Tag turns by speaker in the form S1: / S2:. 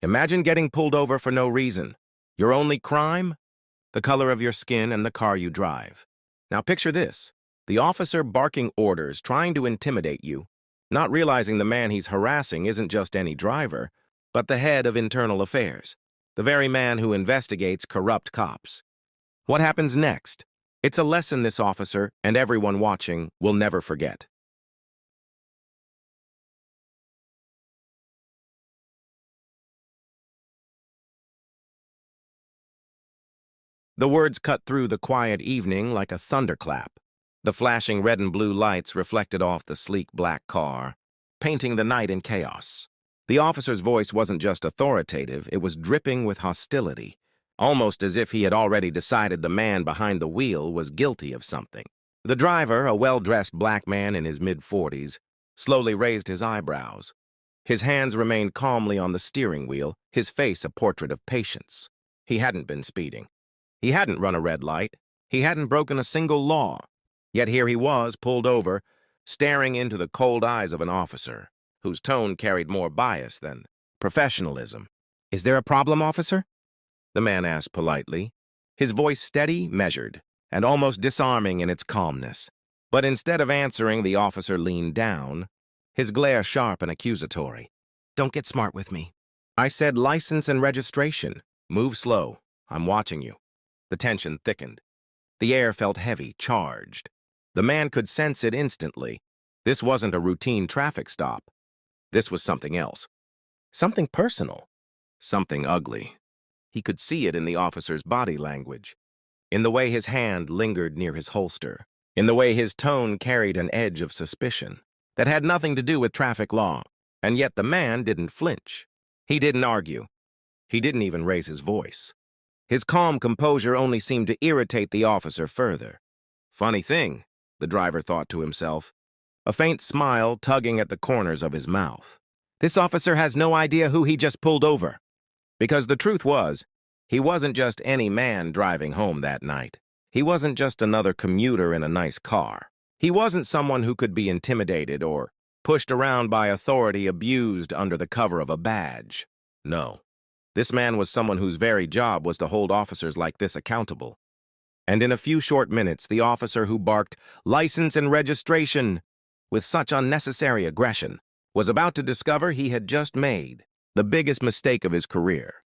S1: Imagine getting pulled over for no reason. Your only crime? The color of your skin and the car you drive. Now picture this. The officer barking orders, trying to intimidate you, not realizing the man he's harassing isn't just any driver, but the head of internal affairs, the very man who investigates corrupt cops. What happens next? It's a lesson this officer and everyone watching will never forget. The words cut through the quiet evening like a thunderclap. The flashing red and blue lights reflected off the sleek black car, painting the night in chaos. The officer's voice wasn't just authoritative, it was dripping with hostility, almost as if he had already decided the man behind the wheel was guilty of something. The driver, a well-dressed black man in his mid-40s, slowly raised his eyebrows. His hands remained calmly on the steering wheel, his face a portrait of patience. He hadn't been speeding. He hadn't run a red light. He hadn't broken a single law. Yet here he was, pulled over, staring into the cold eyes of an officer, whose tone carried more bias than professionalism. "Is there a problem, officer?" the man asked politely, his voice steady, measured, and almost disarming in its calmness. But instead of answering, the officer leaned down, his glare sharp and accusatory. "Don't get smart with me. I said license and registration. Move slow. I'm watching you." The tension thickened. The air felt heavy, charged. The man could sense it instantly. This wasn't a routine traffic stop. This was something else. Something personal. Something ugly. He could see it in the officer's body language, in the way his hand lingered near his holster, in the way his tone carried an edge of suspicion that had nothing to do with traffic law. And yet the man didn't flinch. He didn't argue. He didn't even raise his voice. His calm composure only seemed to irritate the officer further. Funny thing, the driver thought to himself, a faint smile tugging at the corners of his mouth. This officer has no idea who he just pulled over. Because the truth was, he wasn't just any man driving home that night. He wasn't just another commuter in a nice car. He wasn't someone who could be intimidated or pushed around by authority abused under the cover of a badge. No. This man was someone whose very job was to hold officers like this accountable. And in a few short minutes, the officer who barked, "License and registration," with such unnecessary aggression, was about to discover he had just made the biggest mistake of his career.